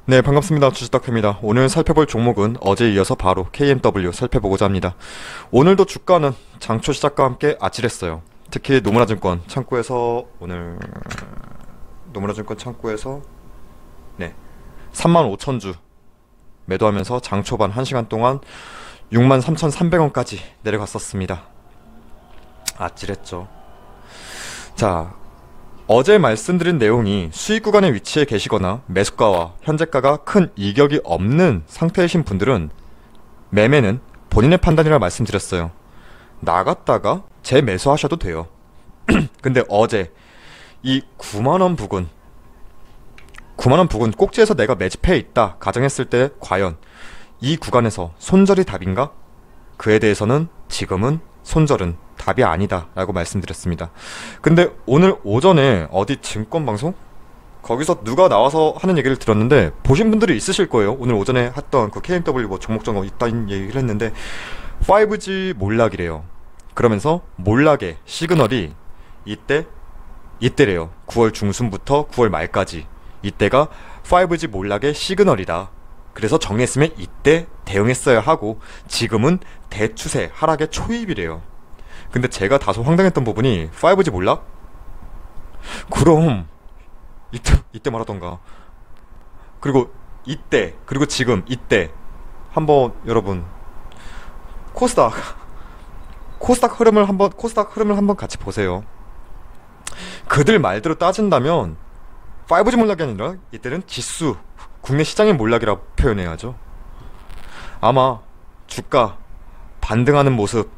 네, 반갑습니다. 주식닥터입니다. 오늘 살펴볼 종목은 어제에 이어서 바로 KMW 살펴보고자 합니다. 오늘도 주가는 장초 시작과 함께 아찔했어요. 특히 노무라증권 창구에서 오늘 노무라증권 창구에서 35,000주 매도하면서 장초반 1시간 동안 63,300원까지 내려갔었습니다. 아찔했죠. 자, 어제 말씀드린 내용이 수익 구간의 위치에 계시거나 매수가와 현재가가 큰 이격이 없는 상태이신 분들은 매매는 본인의 판단이라 말씀드렸어요. 나갔다가 재매수하셔도 돼요. 근데 어제 이 9만원 부근 9만원 부근 꼭지에서 내가 매집해 있다 가정했을 때 과연 이 구간에서 손절이 답인가? 그에 대해서는 지금은 손절은 답이 아니다 라고 말씀드렸습니다. 근데 오늘 오전에 어디 증권방송? 거기서 누가 나와서 하는 얘기를 들었는데 보신 분들이 있으실 거예요. 오늘 오전에 했던 그 KMW 뭐 종목 점검 있다는 얘기를 했는데 5G 몰락이래요. 그러면서 몰락의 시그널이 이때래요. 9월 중순부터 9월 말까지 이때가 5G 몰락의 시그널이다. 그래서 정리했으면 이때 대응했어야 하고 지금은 대추세 하락의 초입이래요. 근데 제가 다소 황당했던 부분이 5G 몰락? 그럼 이때 말하던가. 그리고 이때 그리고 지금 이때 한번 여러분 코스닥 흐름을 한번 같이 보세요. 그들 말대로 따진다면 5G 몰락이 아니라 이때는 지수 국내 시장의 몰락이라고 표현해야죠. 아마 주가 반등하는 모습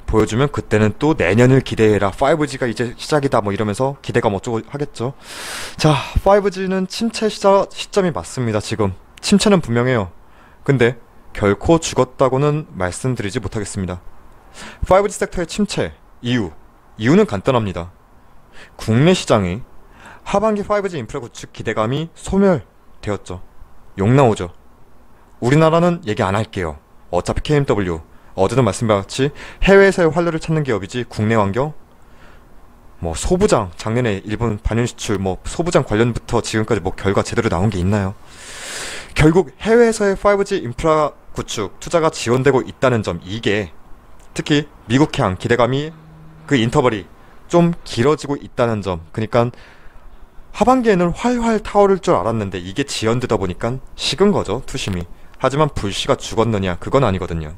보여주면 그때는 또 내년을 기대해라. 5G가 이제 시작이다 뭐 이러면서 기대감 어쩌고 하겠죠. 자, 5G는 침체 시점이 맞습니다. 지금 침체는 분명해요. 근데 결코 죽었다고는 말씀드리지 못하겠습니다. 5G 섹터의 침체 이유는 간단합니다. 국내 시장이 하반기 5G 인프라 구축 기대감이 소멸되었죠. 욕 나오죠. 우리나라는 얘기 안 할게요. 어차피 KMW 어제도 말씀드렸듯이 해외에서의 활로를 찾는 기업이지 국내 환경 뭐 소부장 작년에 일본 반연 수출 뭐 소부장 관련부터 지금까지 뭐 결과 제대로 나온 게 있나요? 결국 해외에서의 5G 인프라 구축 투자가 지원되고 있다는 점, 이게 특히 미국향 기대감이 그 인터벌이 좀 길어지고 있다는 점, 그러니까 하반기에는 활활 타오를 줄 알았는데 이게 지연되다 보니까 식은 거죠, 투심이. 하지만 불씨가 죽었느냐, 그건 아니거든요.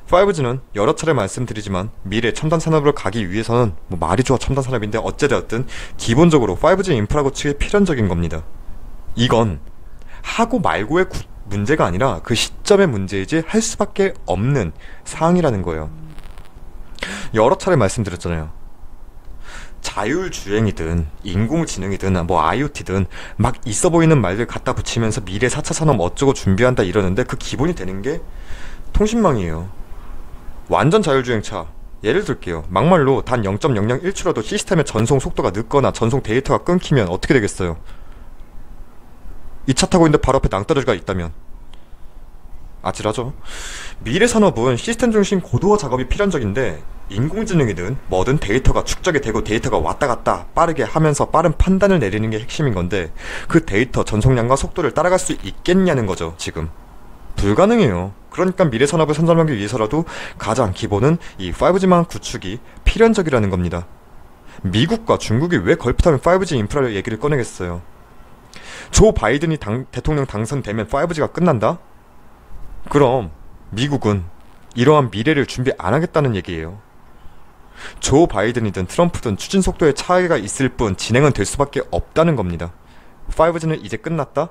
5G는 여러 차례 말씀드리지만 미래 첨단 산업으로 가기 위해서는 뭐 말이 좋아 첨단 산업인데 어찌되었든 기본적으로 5G 인프라 구축이 필연적인 겁니다. 이건 하고 말고의 문제가 아니라 그 시점의 문제이지 할 수밖에 없는 사항이라는 거예요. 여러 차례 말씀드렸잖아요. 자율주행이든 인공지능이든 뭐 IoT든 막 있어 보이는 말들 갖다 붙이면서 미래 4차 산업 어쩌고 준비한다 이러는데 그 기본이 되는 게 통신망이에요. 완전 자율주행차 예를 들게요. 막말로 단 0.001초라도 시스템의 전송 속도가 늦거나 전송 데이터가 끊기면 어떻게 되겠어요? 이 차 타고 있는데 바로 앞에 낭떠러지가 있다면 아찔하죠. 미래 산업은 시스템 중심 고도화 작업이 필연적인데 인공지능이든 뭐든 데이터가 축적이 되고 데이터가 왔다 갔다 빠르게 하면서 빠른 판단을 내리는 게 핵심인 건데 그 데이터 전송량과 속도를 따라갈 수 있겠냐는 거죠. 지금 불가능해요. 그러니까 미래 산업을 선점하기 위해서라도 가장 기본은 이 5G망 구축이 필연적이라는 겁니다. 미국과 중국이 왜 걸핏하면 5G 인프라를 얘기를 꺼내겠어요? 조 바이든이 대통령 당선되면 5G가 끝난다? 그럼 미국은 이러한 미래를 준비 안 하겠다는 얘기예요. 조 바이든이든 트럼프든 추진 속도에 차이가 있을 뿐 진행은 될 수밖에 없다는 겁니다. 5G는 이제 끝났다?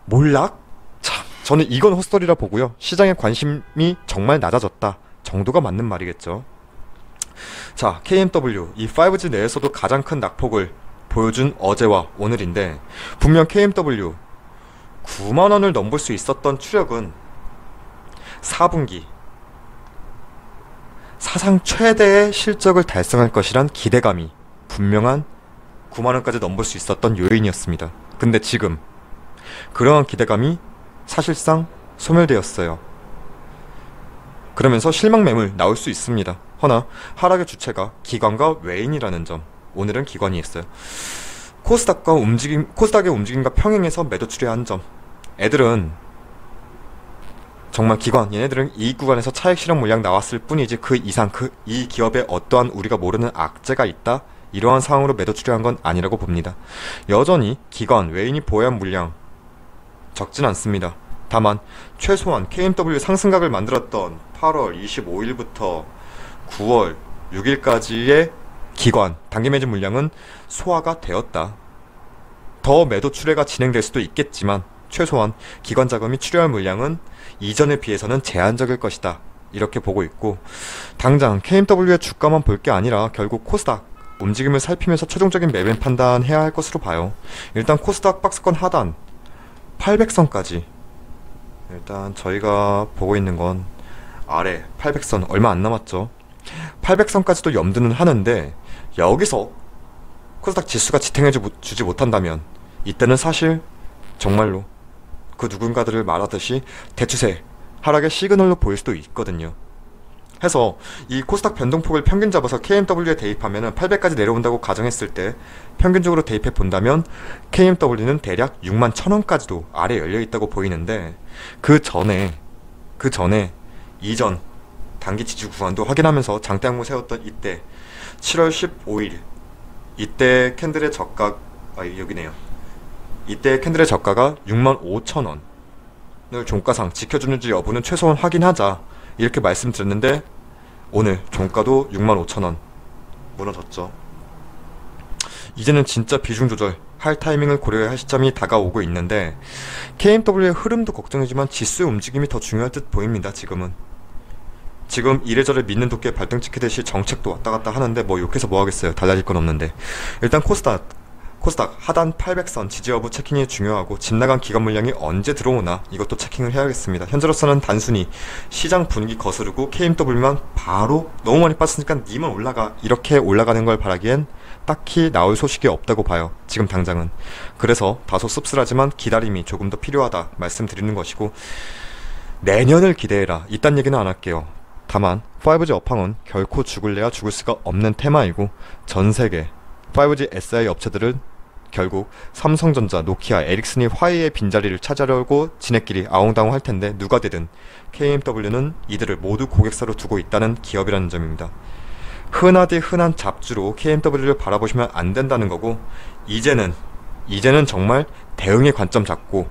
몰락? 참, 저는 이건 헛소리라 보고요. 시장의 관심이 정말 낮아졌다 정도가 맞는 말이겠죠. 자, KMW 이 5G 내에서도 가장 큰 낙폭을 보여준 어제와 오늘인데 분명 KMW 9만원을 넘볼 수 있었던 추력은 4분기 사상 최대의 실적을 달성할 것이란 기대감이 분명한 9만원까지 넘볼 수 있었던 요인이었습니다. 근데 지금 그러한 기대감이 사실상 소멸되었어요. 그러면서 실망 매물 나올 수 있습니다. 허나 하락의 주체가 기관과 외인이라는 점, 오늘은 기관이 있어요. 코스닥의 움직임과 평행해서 매도 추리한 점. 애들은 정말 얘네들은 이익 구간에서 차익 실현 물량 나왔을 뿐이지 그 이상 이 기업에 어떠한 우리가 모르는 악재가 있다? 이러한 상황으로 매도 추리한 건 아니라고 봅니다. 여전히 기관, 외인이 보유한 물량 적진 않습니다. 다만 최소한 KMW 상승각을 만들었던 8월 25일부터 9월 6일까지의 기관, 단기 매집 물량은 소화가 되었다. 더 매도 출회가 진행될 수도 있겠지만 최소한 기관 자금이 출회할 물량은 이전에 비해서는 제한적일 것이다. 이렇게 보고 있고, 당장 KMW의 주가만 볼 게 아니라 결국 코스닥 움직임을 살피면서 최종적인 매매 판단해야 할 것으로 봐요. 일단 코스닥 박스권 하단 800선까지, 일단 저희가 보고 있는 건 아래 800선 얼마 안 남았죠. 800선까지도 염두는 하는데 여기서 코스닥 지수가 지탱해주지 못한다면 이때는 사실 정말로 그 누군가들을 말하듯이 대추세 하락의 시그널로 보일 수도 있거든요. 해서 이 코스닥 변동폭을 평균 잡아서 KMW에 대입하면 800까지 내려온다고 가정했을 때 평균적으로 대입해 본다면 KMW는 대략 61,000원까지도 아래 열려 있다고 보이는데, 그 전에 이전 단기 지지 구간도 확인하면서 장대 항목 세웠던 이때 7월 15일 이때 캔들의 저가 여기네요. 이때 캔들의 저가가 65,000원을 종가상 지켜주는지 여부는 최소한 확인하자 이렇게 말씀드렸는데, 오늘 종가도 65,000원 무너졌죠. 이제는 진짜 비중 조절 할 타이밍을 고려해야 할 시점이 다가오고 있는데, KMW의 흐름도 걱정이지만 지수의 움직임이 더 중요할 듯 보입니다. 지금 이래저래 믿는 도끼에 발등 찍히듯이 정책도 왔다 갔다 하는데 뭐 욕해서 뭐 하겠어요. 달라질 건 없는데. 일단 코스닥 하단 800선 지지 여부 체킹이 중요하고, 집 나간 기관 물량이 언제 들어오나 이것도 체킹을 해야겠습니다. 현재로서는 단순히 시장 분위기 거스르고 KMW만 바로 너무 많이 빠졌으니까 니만 올라가 이렇게 올라가는 걸 바라기엔 딱히 나올 소식이 없다고 봐요. 지금 당장은. 그래서 다소 씁쓸하지만 기다림이 조금 더 필요하다 말씀드리는 것이고, 내년을 기대해라 이딴 얘기는 안 할게요. 다만 5G 업황은 결코 죽을래야 죽을 수가 없는 테마이고, 전세계 5G SI 업체들은 결국 삼성전자, 노키아, 에릭슨이 화이의 빈자리를 차지하려고 지네끼리 아웅다웅 할 텐데, 누가 되든 KMW는 이들을 모두 고객사로 두고 있다는 기업이라는 점입니다. 흔하디 흔한 잡주로 KMW를 바라보시면 안 된다는 거고, 이제는 정말 대응의 관점 잡고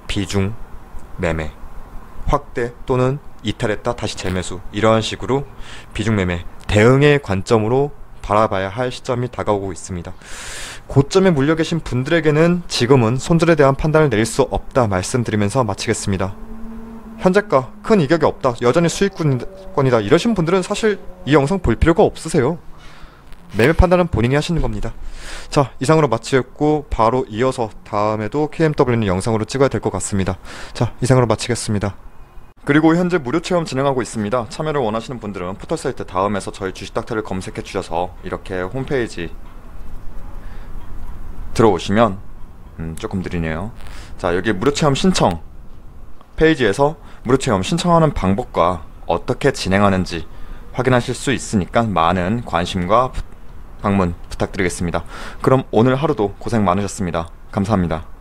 비중 매매 확대 또는 이탈했다 다시 재매수, 이러한 식으로 비중 매매 대응의 관점으로 바라봐야 할 시점이 다가오고 있습니다. 고점에 물려 계신 분들에게는 지금은 손절에 대한 판단을 내릴 수 없다 말씀드리면서 마치겠습니다. 현재가 큰 이격이 없다, 여전히 수익권이다 이러신 분들은 사실 이 영상 볼 필요가 없으세요. 매매 판단은 본인이 하시는 겁니다. 자, 이상으로 마치겠고 바로 이어서 다음에도 KMW는 영상으로 찍어야 될 것 같습니다. 자, 이상으로 마치겠습니다. 그리고 현재 무료 체험 진행하고 있습니다. 참여를 원하시는 분들은 포털사이트 다음에서 저희 주식닥터를 검색해 주셔서 이렇게 홈페이지 들어오시면 조금 느리네요. 자, 여기 무료 체험 신청 페이지에서 무료 체험 신청하는 방법과 어떻게 진행하는지 확인하실 수 있으니까 많은 관심과 방문 부탁드리겠습니다. 그럼 오늘 하루도 고생 많으셨습니다. 감사합니다.